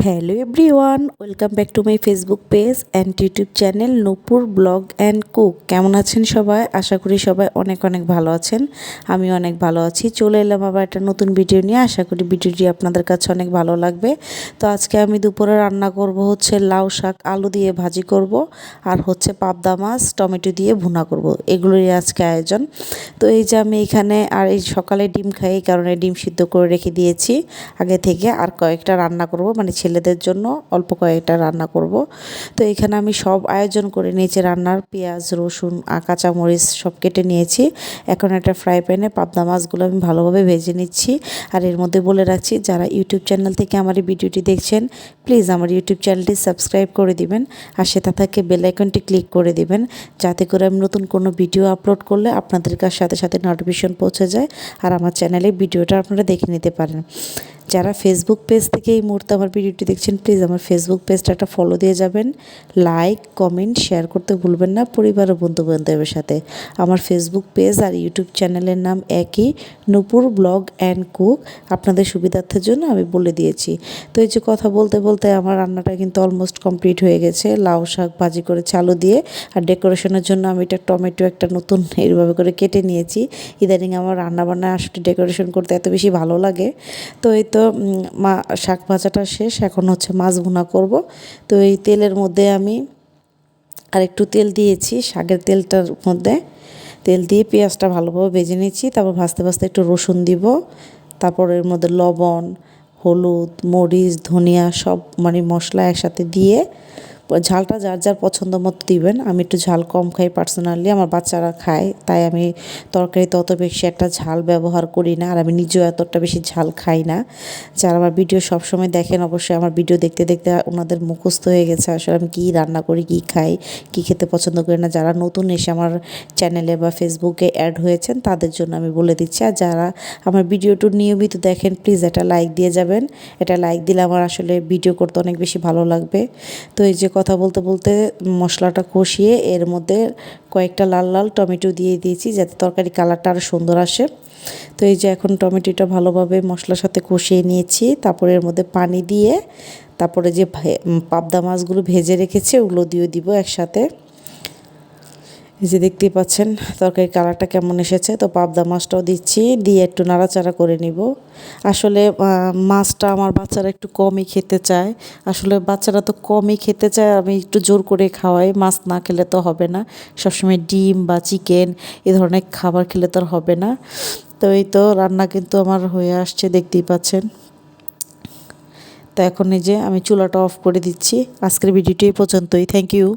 Hello everyone, welcome back to my Facebook page and YouTube channel Nupur blog and cook. কেমন আছেন সবাই? আশা করি সবাই অনেক অনেক ভালো আছেন। আমি অনেক ভালো আছি। চলে এলাম আবার একটা নতুন ভিডিও নিয়ে। আশা করি ভিডিওটি আপনাদের কাছে অনেক ভালো লাগবে। তো আজকে আমি দুপুরে রান্না করব হচ্ছে লাউ শাক আলু দিয়ে ভাজি করব, আর হচ্ছে পাবদা মাছ টমেটো দিয়ে ভুনা করব। এগুলোরই আজকে আয়োজন। তো এই যে আমি এখানে আর এই সকালে ডিম খাই, এই কারণে ডিম সিদ্ধ করে রেখে দিয়েছি আগে থেকে। আর কয়েকটা রান্না করব, মানে ছেলেদের জন্য অল্প কয়েকটা রান্না করব। তো এখানে আমি সব আয়োজন করে নিয়েছি রান্নার, পেঁয়াজ রসুন কাঁচামরিচ সব কেটে নিয়েছি। এখন একটা ফ্রাই প্যানে পাবদা মাছগুলো আমি ভালোভাবে ভেজে নিচ্ছি। আর এর মধ্যে বলে রাখছি, যারা ইউটিউব চ্যানেল থেকে আমার এই ভিডিওটি দেখছেন, প্লিজ আমার ইউটিউব চ্যানেলটি সাবস্ক্রাইব করে দিবেন, আর সেটা থেকে বেল আইকনটি ক্লিক করে দিবেন, যাতে করে আমি নতুন কোনো ভিডিও আপলোড করলে আপনাদের কাছে সাথে সাথে নোটিফিকেশন পৌঁছে যায়, আর আমার চ্যানেলে ভিডিওটা আপনারা দেখে নিতে পারেন। যারা ফেসবুক পেজ থেকে এই মুহূর্তে আমার ভিডিওটি দেখছেন, প্লিজ আমার ফেসবুক পেজটা একটা ফলো দিয়ে যাবেন। লাইক কমেন্ট শেয়ার করতে ভুলবেন না পরিবার ও বন্ধুবান্ধবের সাথে। আমার ফেসবুক পেজ আর ইউটিউব চ্যানেলের নাম একই, নূপুর ব্লগ অ্যান্ড কুক। আপনাদের সুবিধার্থের জন্য আমি বলে দিয়েছি। তো এই যে কথা বলতে বলতে আমার রান্নাটা কিন্তু অলমোস্ট কমপ্লিট হয়ে গেছে। লাউ শাক ভাজি করেছি আলু দিয়ে, আর ডেকোরেশনের জন্য আমি একটা টমেটো একটা নতুন এইভাবে করে কেটে নিয়েছি। ইদানিং আমার রান্নাবান্না আসলে ডেকোরেশন করতে এত বেশি ভালো লাগে। তো এই তো শাক ভাজাটা শেষ, এখন হচ্ছে মাছ ভুনা করব। তো এই তেলের মধ্যে আমি আর একটু তেল দিয়েছি, শাকের তেলটার মধ্যে তেল দিয়ে পেঁয়াজটা ভালোভাবে ভেজে নিচ্ছি। তারপর ভাজতে ভাজতে একটু রসুন দিব, তারপর এর মধ্যে লবণ হলুদ মরিচ ধনিয়া সব মানে মশলা একসাথে দিয়ে, ঝালটা যার যার পছন্দ মতো দিবেন। আমি একটু ঝাল কম খাই পার্সোনালি, আমার বাচ্চারা খায়, তাই আমি তরকারিতে অত বেশি একটা ঝাল ব্যবহার করি না, আর আমি নিজেও এতটা বেশি ঝাল খাই না। যারা আমার ভিডিও সবসময় দেখেন, অবশ্যই আমার ভিডিও দেখতে দেখতে ওনাদের মুখস্থ হয়ে গেছে আসলে আমি কী রান্না করি, কী খাই, কী খেতে পছন্দ করি না। যারা নতুন এসে আমার চ্যানেলে বা ফেসবুকে অ্যাড হয়েছেন, তাদের জন্য আমি বলে দিচ্ছি। আর যারা আমার ভিডিওটি নিয়মিত দেখেন, প্লিজ একটা লাইক দিয়ে যাবেন। এটা লাইক দিলে আমার আসলে ভিডিও করতে অনেক বেশি ভালো লাগবে। তো এই যে কথা বলতে বলতে মশলাটা কষিয়ে এর মধ্যে কয়েকটা লাল লাল টমেটো দিয়ে দিয়েছি, যাতে তরকারি কালারটা আরও সুন্দর আসে। তো এই যে এখন টমেটোটা ভালোভাবে মশলার সাথে কষিয়ে নিয়েছি। তারপরে এর মধ্যে পানি দিয়ে, তারপরে যে পাবদা মাছগুলো ভেজে রেখেছে ওগুলো দিয়ে দিব একসাথে। এই যে দেখতেই পাচ্ছেন তরকারির কালারটা কেমন এসেছে। তো পাবদা মাছটাও দিচ্ছি, দিয়ে একটু নাড়াচাড়া করে নিব। আসলে মাছটা আমার বাচ্চারা একটু কমই খেতে চায়। আসলে বাচ্চারা তো কমই খেতে চায়, আমি একটু জোর করে খাওয়াই। মাছ না খেলে তো হবে না, সবসময় ডিম বা চিকেন এ ধরনের খাবার খেলে তো আর হবে না। তো এই তো রান্না কিন্তু আমার হয়ে আসছে, দেখতেই পাচ্ছেন। তো এখন এই যে আমি চুলাটা অফ করে দিচ্ছি। আজকের ভিডিওটি এই পর্যন্তই। Thank you.